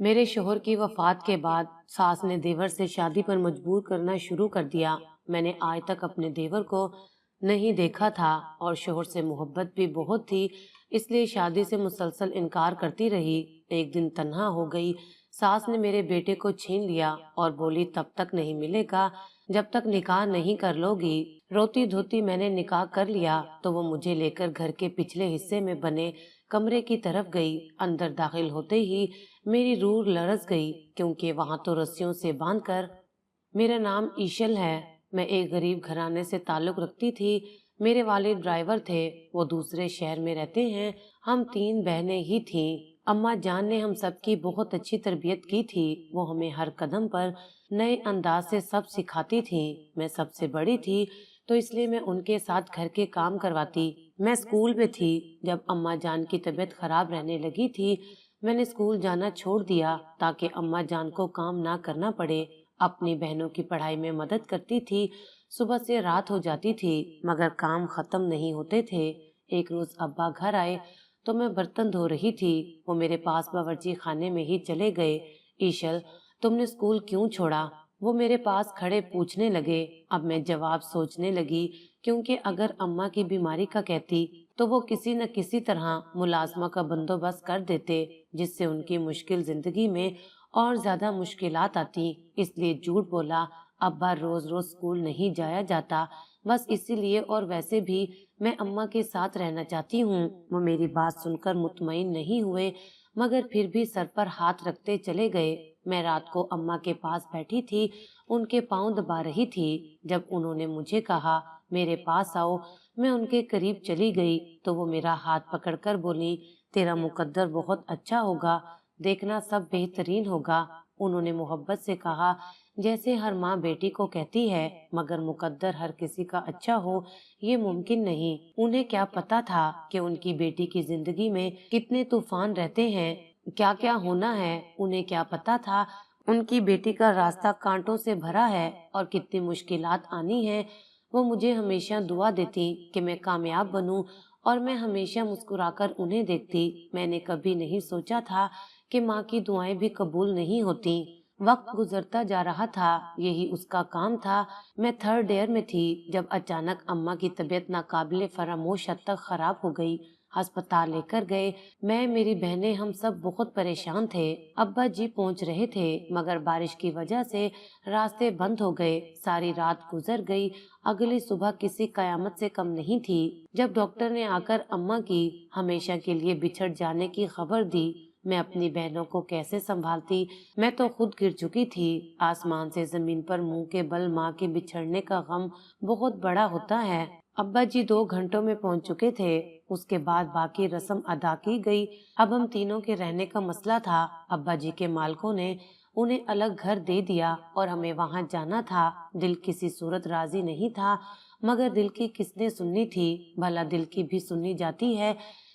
میرے شوہر کی وفات کے بعد ساس نے دیور سے شادی پر مجبور کرنا شروع کر دیا۔ میں نے آج تک اپنے دیور کو نہیں دیکھا تھا اور شوہر سے محبت بھی بہت تھی، اس لیے شادی سے مسلسل انکار کرتی رہی۔ ایک دن تنہا ہو گئی، ساس نے میرے بیٹے کو چھین لیا اور بولی تب تک نہیں ملے گا جب تک نکاح نہیں کر لو گی۔ روتی دھوتی میں نے نکاح کر لیا تو وہ مجھے لے کر گھر کے پچھلے حصے میں بنے کمرے کی طرف گئی۔ اندر داخل ہوتے ہی میری روح لرز گئی، کیونکہ وہاں تو رسیوں سے باندھ کر میرا نام ایشل ہے۔ میں ایک غریب گھرانے سے تعلق رکھتی تھی۔ میرے والد ڈرائیور تھے، وہ دوسرے شہر میں رہتے ہیں۔ ہم تین بہنیں ہی تھیں۔ اماں جان نے ہم سب کی بہت اچھی تربیت کی تھی۔ وہ ہمیں ہر قدم پر نئے انداز سے سب سکھاتی تھیں۔ میں سب سے بڑی تھی تو اس لیے میں ان کے ساتھ گھر کے کام کرواتی۔ میں اسکول میں تھی جب اماں جان کی طبیعت خراب رہنے لگی تھی۔ میں نے اسکول جانا چھوڑ دیا تاکہ اماں جان کو کام نہ کرنا پڑے۔ اپنی بہنوں کی پڑھائی میں مدد کرتی تھی۔ صبح سے رات ہو جاتی تھی مگر کام ختم نہیں ہوتے تھے۔ ایک روز ابا گھر آئے تو میں برتن دھو رہی تھی۔ وہ میرے پاس باورچی خانے میں ہی چلے گئے۔ ایشل، تم نے اسکول کیوں چھوڑا؟ وہ میرے پاس کھڑے پوچھنے لگے۔ اب میں جواب سوچنے لگی، کیونکہ اگر اماں کی بیماری کا کہتی تو وہ کسی نہ کسی طرح ملازمہ کا بندوبست کر دیتے، جس سے ان کی مشکل زندگی میں اور زیادہ مشکلات آتی۔ اس لیے جھوٹ بولا۔ ابا روز روز اسکول نہیں جایا جاتا، بس اسی لیے، اور ویسے بھی میں اماں کے ساتھ رہنا چاہتی ہوں۔ وہ میری بات سن کر مطمئن نہیں ہوئے مگر پھر بھی سر پر ہاتھ رکھتے چلے گئے۔ میں رات کو اماں کے پاس بیٹھی تھی، ان کے پاؤں دبا رہی تھی۔ جب انہوں نے مجھے کہا میرے پاس آؤ، میں ان کے قریب چلی گئی تو وہ میرا ہاتھ پکڑ کر بولی، تیرا مقدر بہت اچھا ہوگا، دیکھنا سب بہترین ہوگا۔ انہوں نے محبت سے کہا، جیسے ہر ماں بیٹی کو کہتی ہے، مگر مقدر ہر کسی کا اچھا ہو یہ ممکن نہیں۔ انہیں کیا پتا تھا کہ ان کی بیٹی کی زندگی میں کتنے طوفان رہتے ہیں، کیا کیا ہونا ہے۔ انہیں کیا پتا تھا ان کی بیٹی کا راستہ کانٹوں سے بھرا ہے اور کتنی مشکلات آنی ہیں۔ وہ مجھے ہمیشہ دعا دیتی کہ میں کامیاب بنوں اور میں ہمیشہ مسکرا کر انہیں دیکھتی۔ میں نے کبھی نہیں سوچا تھا کہ ماں کی دعائیں بھی قبول نہیں ہوتی۔ وقت گزرتا جا رہا تھا، یہی اس کا کام تھا۔ میں تھرڈ ایئر میں تھی جب اچانک اماں کی طبیعت ناقابل فراموش حد تک خراب ہو گئی۔ ہسپتال لے کر گئے۔ میں، میری بہنیں، ہم سب بہت پریشان تھے۔ ابا جی پہنچ رہے تھے مگر بارش کی وجہ سے راستے بند ہو گئے۔ ساری رات گزر گئی، اگلی صبح کسی قیامت سے کم نہیں تھی جب ڈاکٹر نے آ کر اماں کی ہمیشہ کے لیے بچھڑ جانے کی خبر دی۔ میں اپنی بہنوں کو کیسے سنبھالتی؟ میں تو خود گر چکی تھی۔ آسمان سے زمین پر منہ کے بل ماں کے بچھڑنے کا غم بہت بڑا ہوتا ہے۔ ابا جی 2 گھنٹوں میں پہنچ چکے تھے۔ اس کے بعد باقی رسم ادا کی گئی۔ اب ہم تینوں کے رہنے کا مسئلہ تھا۔ ابا جی کے مالکوں نے انہیں الگ گھر دے دیا اور ہمیں وہاں جانا تھا۔ دل کسی صورت راضی نہیں تھا مگر دل کی کس نے سننی تھی؟ بھلا دل کی بھی سنی جاتی ہے؟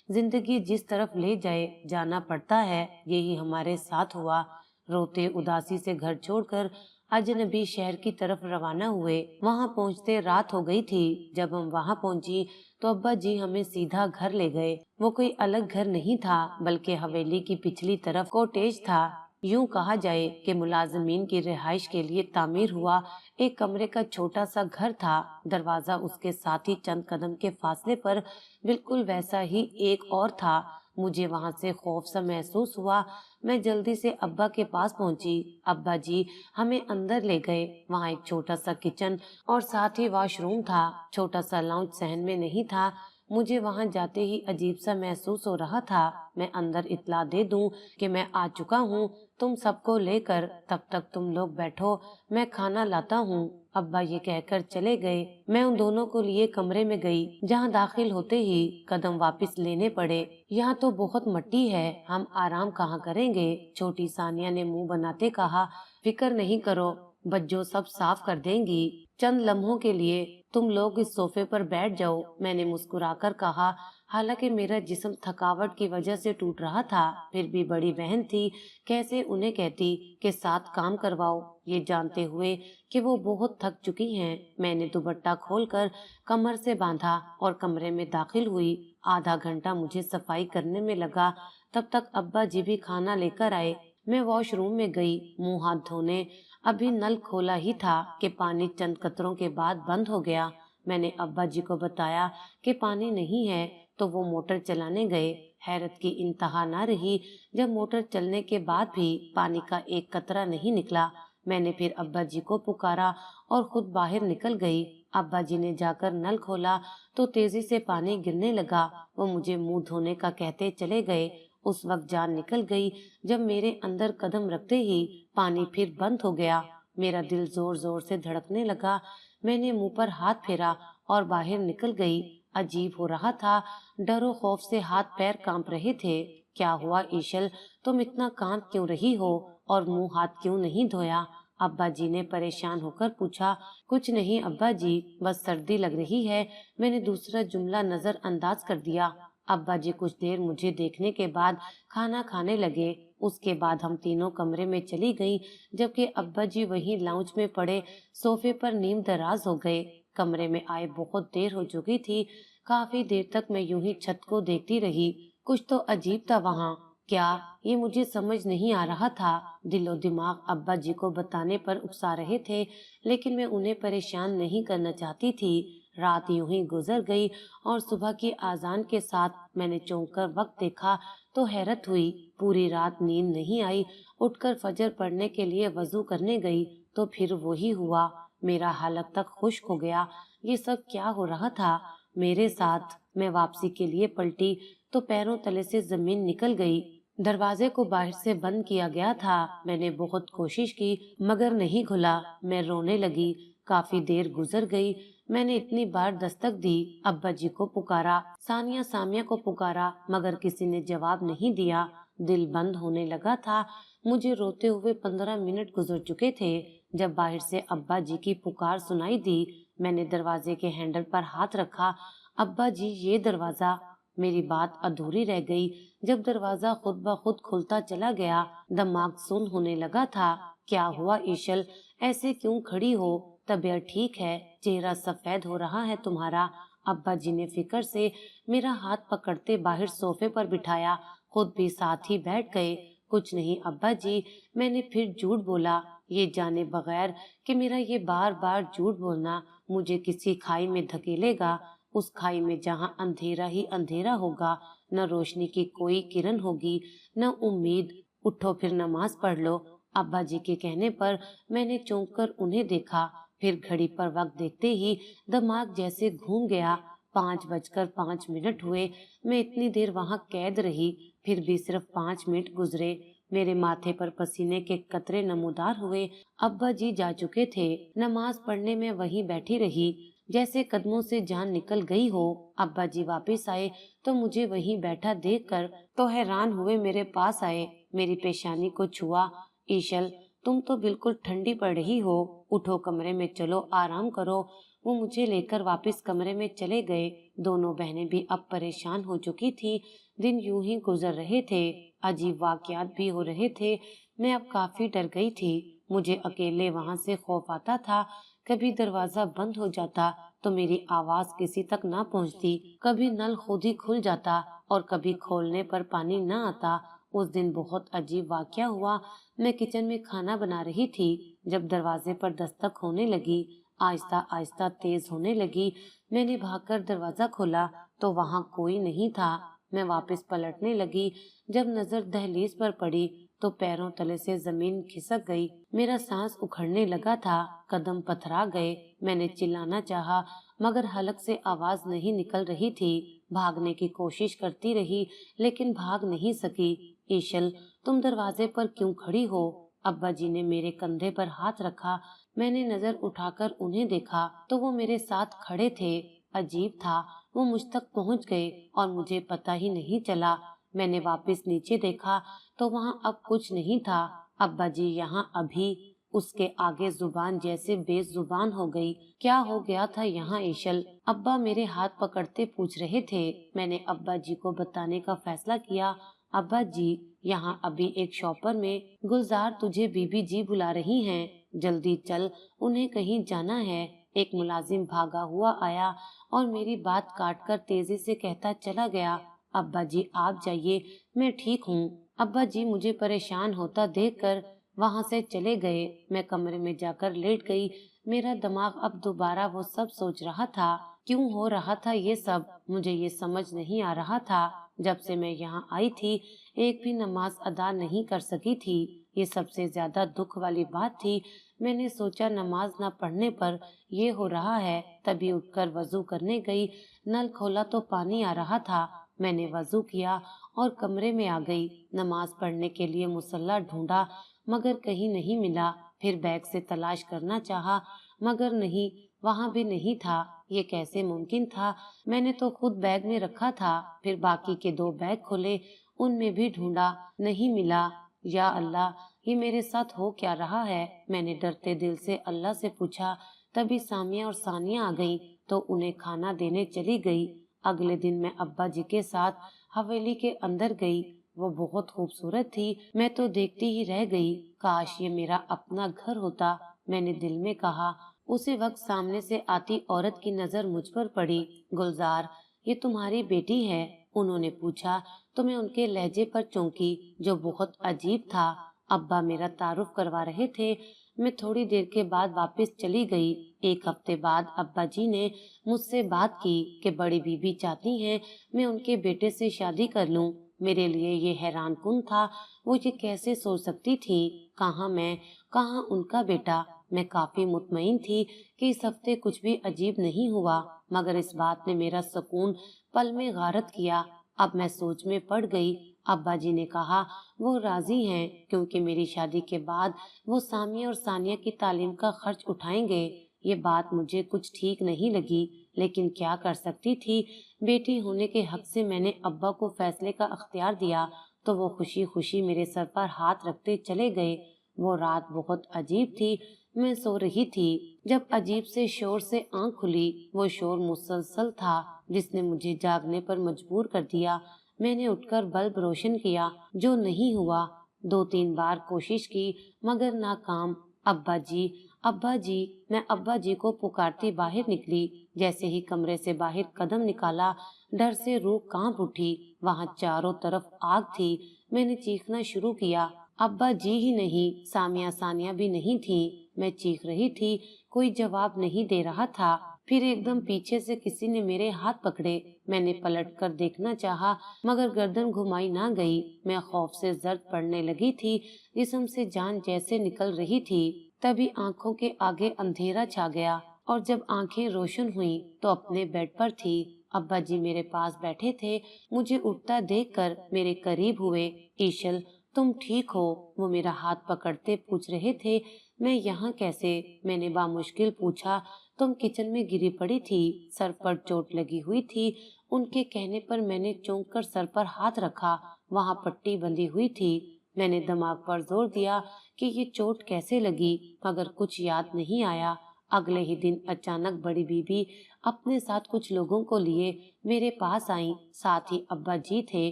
زندگی جس طرف لے جائے جانا پڑتا ہے، یہی ہمارے ساتھ ہوا۔ روتے اداسی سے گھر چھوڑ کر اجنبی شہر کی طرف روانہ ہوئے۔ وہاں پہنچتے رات ہو گئی تھی۔ جب ہم وہاں پہنچی تو ابا جی ہمیں سیدھا گھر لے گئے۔ وہ کوئی الگ گھر نہیں تھا بلکہ حویلی کی پچھلی طرف کوٹیج تھا۔ یوں کہا جائے کہ ملازمین کی رہائش کے لیے تعمیر ہوا ایک کمرے کا چھوٹا سا گھر تھا۔ دروازہ اس کے ساتھ ہی چند قدم کے فاصلے پر بالکل ویسا ہی ایک اور تھا۔ مجھے وہاں سے خوف سا محسوس ہوا۔ میں جلدی سے ابا کے پاس پہنچی۔ ابا جی ہمیں اندر لے گئے۔ وہاں ایک چھوٹا سا کچن اور ساتھ ہی واش روم تھا۔ چھوٹا سا لاؤنج صحن میں نہیں تھا۔ مجھے وہاں جاتے ہی عجیب سا محسوس ہو رہا تھا۔ میں اندر اطلاع دے دوں کہ میں آ چکا ہوں تم سب کو لے کر، تب تک تم لوگ بیٹھو، میں کھانا لاتا ہوں۔ ابا یہ کہہ کر چلے گئے۔ میں ان دونوں کو لیے کمرے میں گئی، جہاں داخل ہوتے ہی قدم واپس لینے پڑے۔ یہاں تو بہت مٹی ہے، ہم آرام کہاں کریں گے؟ چھوٹی ثانیہ نے منہ بناتے کہا، فکر نہیں کرو، بجو سب صاف کر دیں گی۔ چند لمحوں کے لیے تم لوگ اس صوفے پر بیٹھ جاؤ، میں نے مسکرا کر کہا، حالانکہ میرا جسم تھکاوٹ کی وجہ سے ٹوٹ رہا تھا۔ پھر بھی بڑی بہن تھی، کیسے انہیں کہتی کہ ساتھ کام کرواؤ، یہ جانتے ہوئے کہ وہ بہت تھک چکی ہیں۔ میں نے دوپٹہ کھول کر کمر سے باندھا اور کمرے میں داخل ہوئی۔ آدھا گھنٹہ مجھے صفائی کرنے میں لگا، تب تک ابا جی بھی کھانا لے کر آئے۔ मैं वॉशरूम में गई, मुंह हाथ धोने। अभी नल खोला ही था कि पानी चंद कतरों के बाद बंद हो गया। मैंने अब्बा जी को बताया कि पानी नहीं है, तो वो मोटर चलाने गए। हैरत की इंतहा ना रही जब मोटर चलने के बाद भी पानी का एक कतरा नहीं निकला। मैंने फिर अब्बा जी को पुकारा और खुद बाहर निकल गई। अब्बा जी ने जाकर नल खोला तो तेजी से पानी गिरने लगा। वो मुझे मुंह धोने का कहते चले गए। उस वक्त जान निकल गई जब मेरे अंदर कदम रखते ही पानी फिर बंद हो गया। मेरा दिल जोर जोर से धड़कने लगा। मैंने मुंह पर हाथ फेरा और बाहर निकल गई। अजीब हो रहा था, डरो खौफ से हाथ पैर कांप रहे थे। क्या हुआ ईशल, तुम इतना कांप क्यों रही हो और मुंह हाथ क्यों नहीं धोया? अब्बा जी ने परेशान होकर पूछा। कुछ नहीं अब्बा जी, बस सर्दी लग रही है। मैंने दूसरा जुमला नजरअंदाज कर दिया। अब्बा जी कुछ देर मुझे देखने के बाद खाना खाने लगे। उसके बाद हम तीनों कमरे में चली गईं, जबकि अब्बा जी वहीं लाउंज में पड़े सोफे पर नीम दराज हो गए। कमरे में आए बहुत देर हो चुकी थी। काफी देर तक मैं यूं ही छत को देखती रही। कुछ तो अजीब था वहाँ। क्या, ये मुझे समझ नहीं आ रहा था। दिलो दिमाग अब्बा जी को बताने पर उकसा रहे थे, लेकिन मैं उन्हें परेशान नहीं करना चाहती थी। रात यूं ही गुजर गई और सुबह की आजान के साथ मैंने चौंक कर वक्त देखा तो हैरत हुई। पूरी रात नींद नहीं आई। उठकर फजर पढ़ने के लिए वजू करने गई तो फिर वही हुआ। मेरा हालत तक खुश्क हो गया। ये सब क्या हो रहा था मेरे साथ? मैं वापसी के लिए पलटी तो पैरों तले से जमीन निकल गई। दरवाजे को बाहर से बंद किया गया था। मैंने बहुत कोशिश की मगर नहीं खुला। मैं रोने लगी। काफी देर गुजर गई। मैंने इतनी बार दस्तक दी, अब्बा जी को पुकारा, सानिया सामिया को पुकारा, मगर किसी ने जवाब नहीं दिया। दिल बंद होने लगा था। मुझे रोते हुए 15 मिनट गुजर चुके थे जब बाहर से अब्बा जी की पुकार सुनाई दी। मैंने दरवाजे के हैंडल पर हाथ रखा। अब्बा जी, ये दरवाजा। मेरी बात अधूरी रह गई जब दरवाजा खुद ब खुद खुलता चला गया। दिमाग सुन्न होने लगा था। क्या हुआ ईशल, ऐसे क्यों खड़ी हो? तबीयत ठीक है? चेहरा सफेद हो रहा है तुम्हारा। अब्बा जी ने फिक्र से मेरा हाथ पकड़ते बाहर सोफे पर बिठाया, खुद भी साथ ही बैठ गए। कुछ नहीं अब्बा जी, मैंने फिर झूठ बोला, ये जाने बगैर कि मेरा ये बार बार झूठ बोलना मुझे किसी खाई में धकेलेगा। उस खाई में जहाँ अंधेरा ही अंधेरा होगा, न रोशनी की कोई किरण होगी, न उम्मीद। उठो फिर नमाज पढ़ लो। अब्बा जी के कहने पर मैंने चौंक कर उन्हें देखा। फिर घड़ी पर वक्त देखते ही दिमाग जैसे घूम गया। 5:05 हुए। मैं इतनी देर वहां कैद रही, फिर भी सिर्फ 5 मिनट गुजरे। मेरे माथे पर पसीने के कतरे नमूदार हुए। अब्बा जी जा चुके थे। नमाज पढ़ने में वहीं बैठी रही, जैसे कदमों से जान निकल गई हो। अब्बा जी वापस आए तो मुझे वहीं बैठा देखकर तो हैरान हुए मेरे पास आए। मेरी पेशानी को छुआ। ईशल, तुम तो बिल्कुल ठंडी पड़ रही हो। उठो, कमरे में चलो, आराम करो। वो मुझे लेकर वापस कमरे में चले गए। दोनों बहनें भी अब परेशान हो चुकी थी। दिन यूं ही गुजर रहे थे। अजीब वाकयात भी हो रहे थे। मैं अब काफी डर गई थी। मुझे अकेले वहां से खौफ आता था। कभी दरवाजा बंद हो जाता तो मेरी आवाज किसी तक ना पहुंचती, कभी नल खुद ही खुल जाता और कभी खोलने पर पानी न आता। उस दिन बहुत अजीब वाकया हुआ। मैं किचन में खाना बना रही थी जब दरवाजे पर दस्तक होने लगी। आहिस्ता आहिस्ता तेज होने लगी। मैंने भागकर दरवाजा खोला तो वहां कोई नहीं था। मैं वापस पलटने लगी। जब नजर दहलीज पर पड़ी तो पैरों तले से जमीन खिसक गई। मेरा सांस उखड़ने लगा था। कदम पथरा गए। मैंने चिल्लाना चाहा मगर हलक से आवाज नहीं निकल रही थी। भागने की कोशिश करती रही लेकिन भाग नहीं सकी। ईशल, तुम दरवाजे पर क्यों खड़ी हो? अब्बा जी ने मेरे कंधे पर हाथ रखा। मैंने नजर उठाकर उन्हें देखा तो वो मेरे साथ खड़े थे। अजीब था, वो मुझ तक पहुंच गए और मुझे पता ही नहीं चला। मैंने वापस नीचे देखा तो वहां अब कुछ नहीं था। अब्बा जी यहाँ अभी। उसके आगे जुबान जैसे बेजुबान हो गई। क्या हो गया था यहाँ ईशल? अब्बा मेरे हाथ पकड़ते पूछ रहे थे। मैंने अब्बा जी को बताने का फैसला किया। अब्बा जी, यहाँ अभी एक शॉपर में गुलजार तुझे बीबी जी बुला रही हैं। जल्दी चल, उन्हें कहीं जाना है। एक मुलाजिम भागा हुआ आया और मेरी बात काटकर तेजी से कहता चला गया, अब्बा जी आप जाइए, मैं ठीक हूँ। ابا جی मुझे परेशान होता देखकर वहां से चले गए। मैं कमरे में जाकर लेट गई। मेरा दिमाग अब दोबारा वो सब सोच रहा था। क्यों हो रहा था ये सब, मुझे ये समझ नहीं आ रहा था। जब से मैं यहाँ आई थी, एक भी नमाज अदा नहीं कर सकी थी। ये सबसे ज्यादा दुख वाली बात थी। मैंने सोचा नमाज न पढ़ने पर ये हो रहा है। तभी उठकर वजू करने गई। नल खोला तो पानी आ रहा था। मैंने वजू किया और कमरे में आ गई। नमाज पढ़ने के लिए मुसल्ला ढूंढा मगर कहीं नहीं मिला। फिर बैग से तलाश करना चाहा मगर नहीं, वहाँ भी नहीं था। ये कैसे मुमकिन था? मैंने तो खुद बैग में रखा था। फिर बाकी के 2 बैग खोले, उनमें भी ढूंढा, नहीं मिला। या अल्लाह, ये मेरे साथ हो क्या रहा है? मैंने डरते दिल से अल्लाह से पूछा। तभी सामिया और सानिया आ गईं तो उन्हें खाना देने चली गई। अगले दिन मैं अब्बा जी के साथ हवेली के अंदर गई। वो बहुत खूबसूरत थी। मैं तो देखती ही रह गई। काश ये मेरा अपना घर होता, मैंने दिल में कहा। उसी वक्त सामने से आती औरत की नजर मुझ पर पड़ी। गुलजार, ये तुम्हारी बेटी है? उन्होंने पूछा तो मैं उनके लहजे पर चौंकी जो बहुत अजीब था। अब्बा मेरा तारुफ करवा रहे थे। मैं थोड़ी देर के बाद वापस चली गई। 1 हफ्ते बाद अब्बा जी ने मुझसे बात की कि बड़ी बीबी चाहती हैं मैं उनके बेटे से शादी कर लूं। मेरे लिए ये हैरान कुन था। वो ये कैसे सोच सकती थी? कहाँ मैं, कहाँ उनका बेटा। मैं काफी मुतमईन थी कि इस हफ्ते कुछ भी अजीब नहीं हुआ, मगर इस बात ने मेरा सुकून पल में गारत किया। अब मैं सोच में पड़ गई। अब्बा जी ने कहा वो राजी हैं क्योंकि मेरी शादी के बाद वो सामिया और सानिया की तालीम का खर्च उठाएंगे। ये बात मुझे कुछ ठीक नहीं लगी, लेकिन क्या कर सकती थी। बेटी होने के हक से मैंने अब्बा को फैसले का अख्तियार दिया तो वो खुशी खुशी मेरे सर पर हाथ रखते चले गए। वो रात बहुत अजीब थी। मैं सो रही थी जब अजीब से शोर से आंख खुली। वो शोर मुसलसल था जिसने मुझे जागने पर मजबूर कर दिया। मैंने उठकर बल्ब रोशन किया, जो नहीं हुआ। 2-3 बार कोशिश की मगर नाकाम। अब्बा जी, अब्बा जी, मैं अब्बा जी को पुकारती बाहर निकली। जैसे ही कमरे से बाहर कदम निकाला, डर से रूह कांप उठी। वहां चारों तरफ आग थी। मैंने चीखना शुरू किया। अब्बा जी ही नहीं, सामिया सानिया भी नहीं थी। मैं चीख रही थी, कोई जवाब नहीं दे रहा था। फिर एकदम पीछे से किसी ने मेरे हाथ पकड़े। मैंने पलटकर देखना चाहा मगर गर्दन घुमाई ना गई। मैं खौफ से जर्द पड़ने लगी थी। जिस्म से जान जैसे निकल रही थी। तभी आंखों के आगे अंधेरा छा गया और जब आंखें रोशन हुई तो अपने बेड पर थी। अब्बा जी मेरे पास बैठे थे। मुझे उठता देखकर मेरे करीब हुए। ईशल, तुम ठीक हो? वो मेरा हाथ पकड़ते पूछ रहे थे। मैं यहाँ कैसे? मैंने बामुश्किल पूछा। तुम किचन में गिरी पड़ी थी, सर पर चोट लगी हुई थी। उनके कहने पर मैंने चौंक कर सर पर हाथ रखा। वहाँ पट्टी बंधी हुई थी। मैंने दिमाग पर जोर दिया कि ये चोट कैसे लगी, मगर कुछ याद नहीं आया। अगले ही दिन अचानक बड़ी बीबी अपने साथ कुछ लोगों को लिए मेरे पास आई। साथ ही अब्बा जी थे।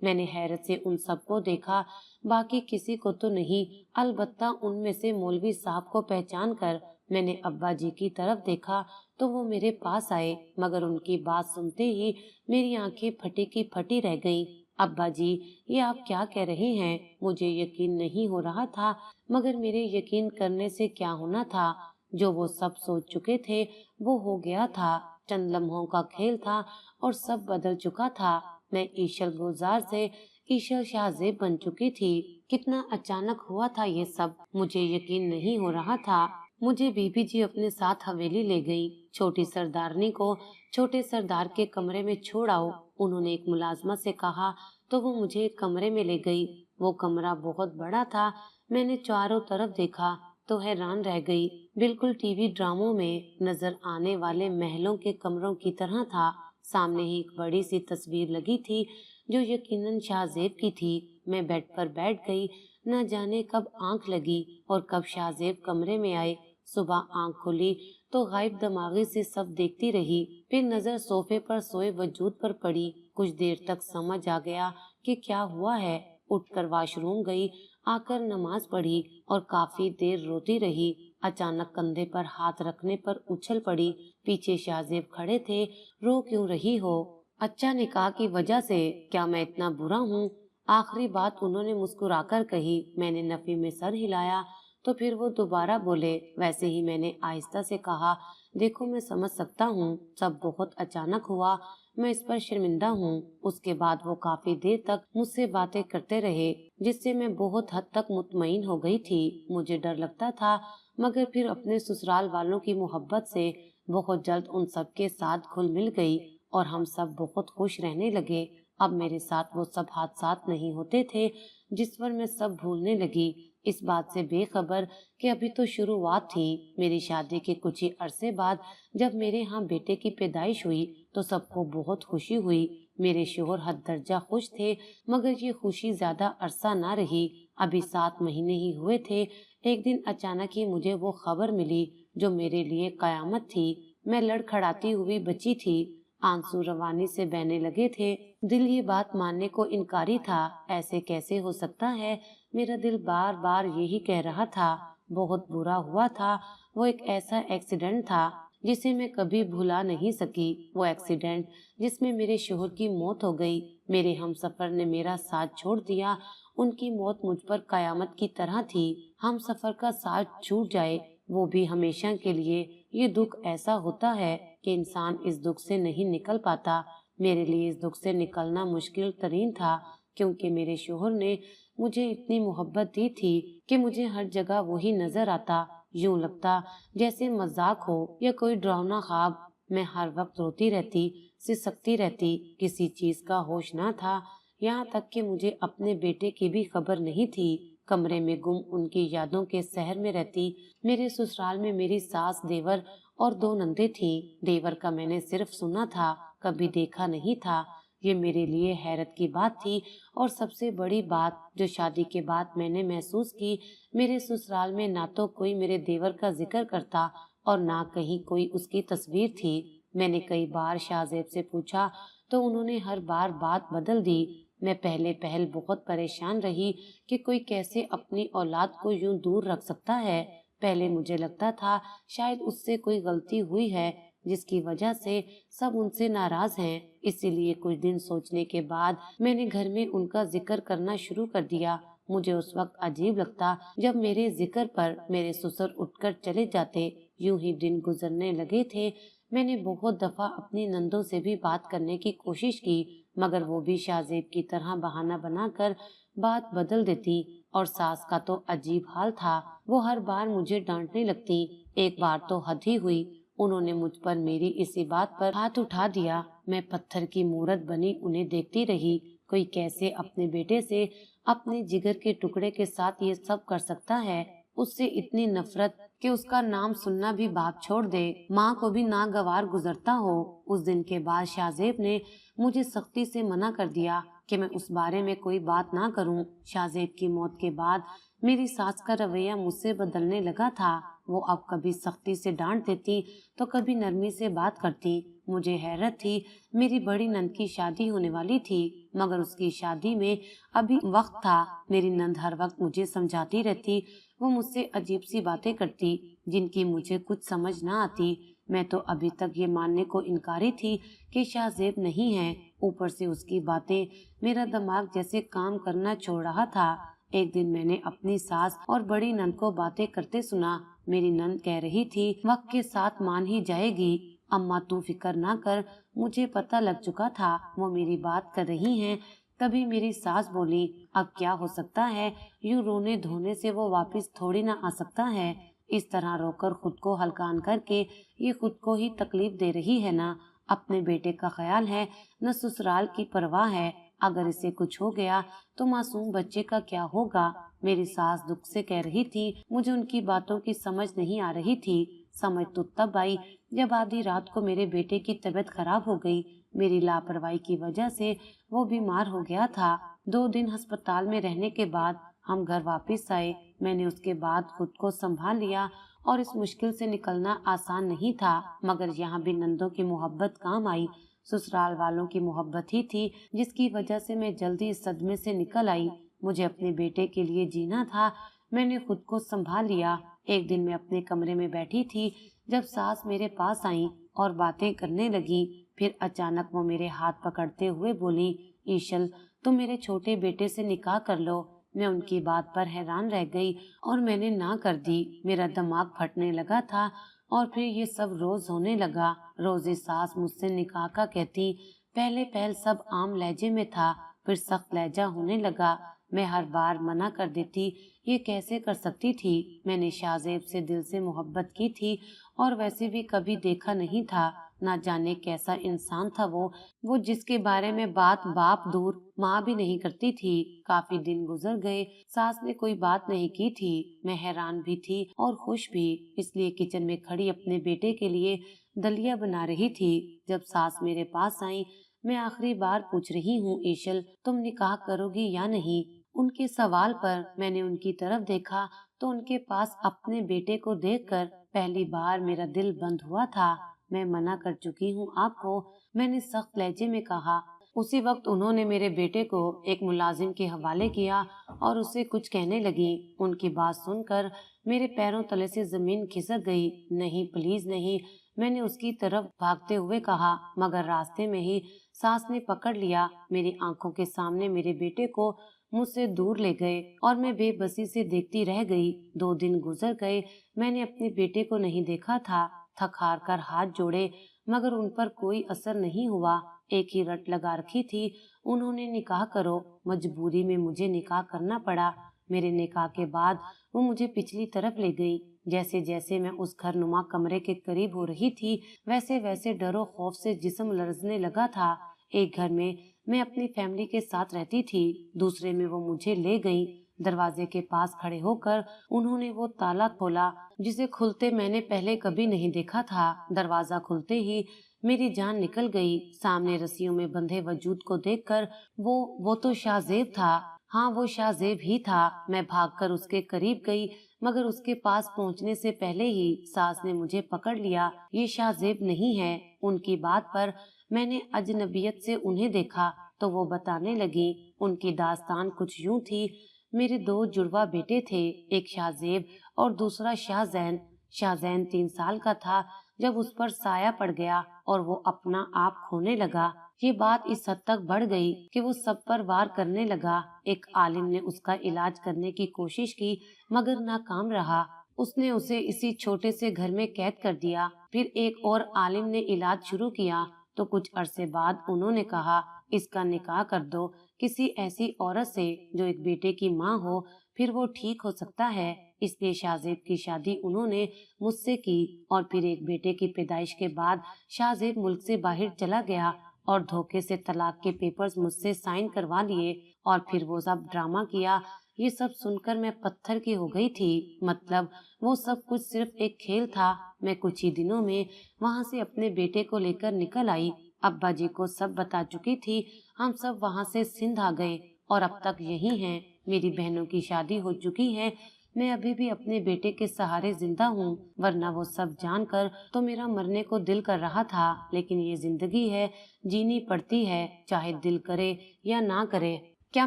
मैंने हैरत से उन सबको देखा, बाकी किसी को तो नहीं। अलबत्ता उनमें से मौलवी साहब को पहचान कर मैंने अब्बा जी की तरफ देखा तो वो मेरे पास आए, मगर उनकी बात सुनते ही मेरी आंखें फटी की फटी रह गईं। अब्बा जी, ये आप क्या कह रहे हैं? मुझे यकीन नहीं हो रहा था, मगर मेरे यकीन करने से क्या होना था। जो वो सब सोच चुके थे वो हो गया था। चंद लम्हों का खेल था और सब बदल चुका था। मैं ईशल गुलजार से ईशल शाहजेब बन चुकी थी। कितना अचानक हुआ था ये सब, मुझे यकीन नहीं हो रहा था। मुझे बीबी जी अपने साथ हवेली ले गई। छोटी सरदारनी को छोटे सरदार के कमरे में छोड़ आओ, उन्होंने एक मुलाजमा से कहा तो वो मुझे एक कमरे में ले गई। वो कमरा बहुत बड़ा था। मैंने चारों तरफ देखा तो हैरान रह गई। बिल्कुल टीवी ड्रामों में नजर आने वाले महलों के कमरों की तरह था। सामने ही एक बड़ी सी तस्वीर लगी थी जो यकीनन शाहजेब की थी। मैं बेड पर बैठ गई। न जाने कब आंख लगी और कब शाहजेब कमरे में आए। सुबह आंख खुली तो गायब दिमागी से सब देखती रही। फिर नजर सोफे पर सोए वजूद पर पड़ी। कुछ देर तक समझ आ गया कि क्या हुआ है। उठकर वॉशरूम गई, आकर नमाज पढ़ी और काफी देर रोती रही। अचानक कंधे पर हाथ रखने पर उछल पड़ी। पीछे शाहजेब खड़े थे। रो क्यों रही हो? अच्छा निकाह की वजह से? क्या मैं इतना बुरा हूँ? आखिरी बात उन्होंने मुस्कुराकर कही। मैंने नफी में सर हिलाया तो फिर वो दोबारा बोले। वैसे ही मैंने आहिस्ता से कहा, देखो मैं समझ सकता हूँ, सब बहुत अचानक हुआ, मैं इस पर शर्मिंदा हूँ। उसके बाद वो काफी देर तक मुझसे बातें करते रहे, जिससे मैं बहुत हद तक मुतमईन हो गई थी। मुझे डर लगता था, मगर फिर अपने ससुराल वालों की मोहब्बत से बहुत जल्द उन सब के साथ घुल मिल गई और हम सब बहुत खुश रहने लगे। अब मेरे साथ वो सब हादसात नहीं होते थे जिस पर मैं सब भूलने लगी, इस बात से बेखबर कि अभी तो शुरुआत थी। मेरी शादी के कुछ ही अरसे बाद जब मेरे यहाँ बेटे की पैदाइश हुई तो सबको बहुत खुशी हुई। मेरे शोहर हद दर्जा खुश थे, मगर ये खुशी ज्यादा अरसा ना रही। अभी 7 महीने ही हुए थे। एक दिन अचानक ही मुझे वो खबर मिली जो मेरे लिए कयामत थी। मैं लड़खड़ाती हुई बची थी, आंसू रवानी से बहने लगे थे। दिल ये बात मानने को इनकारी था। ऐसे कैसे हो सकता है? मेरा दिल बार बार यही कह रहा था। बहुत बुरा हुआ था। वो एक ऐसा एक्सीडेंट था जिसे मैं कभी भुला नहीं सकी। वो एक्सीडेंट जिसमें मेरे शोहर की मौत हो गई। मेरे हमसफर ने मेरा साथ छोड़ दिया। उनकी मौत मुझ पर कयामत की तरह थी। हमसफर का साथ छूट जाए, वो भी हमेशा के लिए, ये दुख ऐसा होता है कि इंसान इस दुख से नहीं निकल पाता। मेरे लिए इस दुख से निकलना मुश्किल तरीन था, क्योंकि मेरे शोहर ने मुझे इतनी मोहब्बत दी थी कि मुझे हर जगह वही नजर आता। यूं लगता जैसे मजाक हो या कोई डरावना ख्वाब। मैं हर वक्त रोती रहती, सिसकती रहती, किसी चीज का होश ना था। यहाँ तक कि मुझे अपने बेटे की भी खबर नहीं थी। कमरे में गुम उनकी यादों के शहर में रहती। मेरे ससुराल में मेरी सास, देवर और 2 नंदे थी। देवर का मैंने सिर्फ सुना था, कभी देखा नहीं था। ये मेरे लिए हैरत की बात थी। और सबसे बड़ी बात जो शादी के बाद मैंने महसूस की, मेरे ससुराल में ना तो कोई मेरे देवर का जिक्र करता और ना कहीं कोई उसकी तस्वीर थी। मैंने कई बार शाहजेब से पूछा तो उन्होंने हर बार बात बदल दी। मैं पहले पहल बहुत परेशान रही कि कोई कैसे अपनी औलाद को यूं दूर रख सकता है। पहले मुझे लगता था शायद उससे कोई गलती हुई है जिसकी वजह से सब उनसे नाराज हैं। इसीलिए कुछ दिन सोचने के बाद मैंने घर में उनका जिक्र करना शुरू कर दिया। मुझे उस वक्त अजीब लगता जब मेरे जिक्र पर मेरे ससुर उठकर चले जाते। यूं ही दिन गुजरने लगे थे। मैंने बहुत दफा अपनी नंदों से भी बात करने की कोशिश की, मगर वो भी शाहजेब की तरह बहाना बनाकर बात बदल देती। और सास का तो अजीब हाल था, वो हर बार मुझे डांटने लगती। एक बार तो हद ही हुई, उन्होंने मुझ पर मेरी इसी बात पर हाथ उठा दिया। मैं पत्थर की मूरत बनी उन्हें देखती रही। कोई कैसे अपने बेटे से, अपने जिगर के टुकड़े के साथ ये सब कर सकता है? उससे इतनी नफरत कि उसका नाम सुनना भी बाप छोड़ दे, माँ को भी नागवार गुजरता हो। उस दिन के बाद शाहजेब ने मुझे सख्ती से मना कर दिया कि मैं उस बारे में कोई बात ना करूं। शाहजेब की मौत के बाद मेरी सास का रवैया मुझसे बदलने लगा था। वो अब कभी सख्ती से डांट देती तो कभी नरमी से बात करती। मुझे हैरत थी, मेरी बड़ी नंद की शादी होने वाली थी, मगर उसकी शादी में अभी वक्त था। मेरी नंद हर वक्त मुझे समझाती रहती। वो मुझसे अजीब सी बातें करती जिनकी मुझे कुछ समझ ना आती। मैं तो अभी तक ये मानने को इनकारी थी कि शाहजेब नहीं है। ऊपर से उसकी बातें, मेरा दिमाग जैसे काम करना छोड़ रहा था। एक दिन मैंने अपनी सास और बड़ी नंद को बातें करते सुना। मेरी नंद कह रही थी, वक्त के साथ मान ही जाएगी, अम्मा तू फिक्र ना कर, मुझे पता लग चुका था वो मेरी बात कर रही हैं। तभी मेरी सास बोली, अब क्या हो सकता है, यूं रोने धोने से वो वापस थोड़ी ना आ सकता है। इस तरह रोकर खुद को हल्कान करके ये खुद को ही तकलीफ दे रही है ना। अपने बेटे का ख्याल है, न ससुराल की परवाह है। अगर इसे कुछ हो गया तो मासूम बच्चे का क्या होगा? मेरी सास दुख से कह रही थी। मुझे उनकी बातों की समझ नहीं आ रही थी। समझ तो तब आई जब आधी रात को मेरे बेटे की तबीयत खराब हो गई। मेरी लापरवाही की वजह से वो बीमार हो गया था। 2 दिन अस्पताल में रहने के बाद हम घर वापस आए। मैंने उसके बाद खुद को संभाल लिया और इस मुश्किल से निकलना आसान नहीं था, मगर यहाँ भी नंदों की मोहब्बत काम आई। ससुराल वालों की मोहब्बत ही थी जिसकी वजह से मैं जल्दी इस सदमे से निकल आई। मुझे अपने बेटे के लिए जीना था। मैंने खुद को संभाल लिया। एक दिन मैं अपने कमरे में बैठी थी जब सास मेरे पास आई और बातें करने लगी। फिर अचानक वो मेरे हाथ पकड़ते हुए बोली, ईशल तुम मेरे छोटे बेटे से निकाह कर लो। मैं उनकी बात पर हैरान रह गई और मैंने ना कर दी। मेरा दिमाग फटने लगा था और फिर ये सब रोज होने लगा। रोजी सास मुझसे निकाह का कहती। पहले पहल सब आम लहजे में था, फिर सख्त लहजा होने लगा। मैं हर बार मना कर देती। ये कैसे कर सकती थी? मैंने शाहजेब से दिल से मोहब्बत की थी और वैसे भी कभी देखा नहीं था। ना जाने कैसा इंसान था वो जिसके बारे में बात बाप दूर माँ भी नहीं करती थी। काफी दिन गुजर गए, सास ने कोई बात नहीं की थी। मैं हैरान भी थी और खुश भी, इसलिए किचन में खड़ी अपने बेटे के लिए दलिया बना रही थी जब सास मेरे पास आई। मैं आखिरी बार पूछ रही हूँ ईशल, तुम निकाह करोगी या नहीं? उनके सवाल पर मैंने उनकी तरफ देखा तो उनके पास अपने बेटे को देखकर पहली बार मेरा दिल बंद हुआ था। मैं मना कर चुकी हूँ आपको, मैंने सख्त लहजे में कहा। उसी वक्त उन्होंने मेरे बेटे को एक मुलाजिम के हवाले किया और उसे कुछ कहने लगी। उनकी बात सुनकर मेरे पैरों तले से जमीन खिसक गई। नहीं, प्लीज नहीं, मैंने उसकी तरफ भागते हुए कहा, मगर रास्ते में ही सास ने पकड़ लिया। मेरी आंखों के सामने मेरे बेटे को मुझसे दूर ले गए और मैं बेबसी से देखती रह गई। 2 दिन गुजर गए, मैंने अपने बेटे को नहीं देखा था। थक हार कर हाथ जोड़े मगर उन पर कोई असर नहीं हुआ। एक ही रट लगा रखी थी, उन्होंने निकाह करो। मजबूरी में मुझे निकाह करना पड़ा। मेरे निकाह के बाद वो मुझे पिछली तरफ ले गई। जैसे जैसे मैं उस घर नुमा कमरे के करीब हो रही थी वैसे वैसे डरो खौफ से जिस्म लरजने लगा था। एक घर में मैं अपनी फैमिली के साथ रहती थी, दूसरे में वो मुझे ले गई। दरवाजे के पास खड़े होकर उन्होंने वो ताला खोला जिसे खुलते मैंने पहले कभी नहीं देखा था। दरवाजा खुलते ही मेरी जान निकल गई। सामने रस्सियों में बंधे वजूद को देखकर वो तो शाहजेब था। हाँ, वो शाहजेब ही था। मैं भागकर उसके करीब गई मगर उसके पास पहुंचने से पहले ही सास ने मुझे पकड़ लिया। ये शाहजेब नहीं है। उनकी बात पर मैंने अजनबियत से उन्हें देखा तो वो बताने लगी। उनकी दास्तान कुछ यूं थी। मेरे 2 जुड़वा बेटे थे, एक शाहजेब और दूसरा शाहजैन। शाहजैन 3 साल का था जब उस पर साया पड़ गया और वो अपना आप खोने लगा। ये बात इस हद तक बढ़ गई कि वो सब पर वार करने लगा। एक आलिम ने उसका इलाज करने की कोशिश की मगर नाकाम रहा। उसने उसे इसी छोटे से घर में कैद कर दिया। फिर एक और आलिम ने इलाज शुरू किया तो कुछ अरसे बाद उन्होंने कहा, इसका निकाह कर दो किसी ऐसी औरत से जो एक बेटे की माँ हो, फिर वो ठीक हो सकता है। इसलिए शाहजेब की शादी उन्होंने मुझसे की और फिर एक बेटे की पैदाइश के बाद शाहजेब मुल्क से बाहर चला गया और धोखे से तलाक के पेपर्स मुझसे साइन करवा लिए और फिर वो सब ड्रामा किया। ये सब सुनकर मैं पत्थर की हो गई थी। मतलब वो सब कुछ सिर्फ एक खेल था। मैं कुछ ही दिनों में वहाँ से अपने बेटे को लेकर निकल आई। अब्बा जी को सब बता चुकी थी। हम सब वहाँ से सिंध आ गए और अब तक यही हैं। मेरी बहनों की शादी हो चुकी है। मैं अभी भी अपने बेटे के सहारे जिंदा हूँ, वरना वो सब जानकर तो मेरा मरने को दिल कर रहा था। लेकिन ये जिंदगी है, जीनी पड़ती है, चाहे दिल करे या ना करे। क्या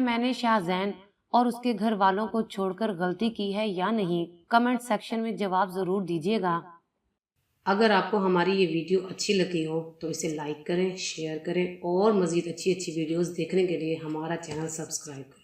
मैंने शाहजैन और उसके घर वालों को छोड़कर गलती की है या नहीं? कमेंट सेक्शन में जवाब जरूर दीजिएगा। अगर आपको हमारी ये वीडियो अच्छी लगी हो तो इसे लाइक करें, शेयर करें और मज़ीद अच्छी अच्छी वीडियोस देखने के लिए हमारा चैनल सब्सक्राइब करें।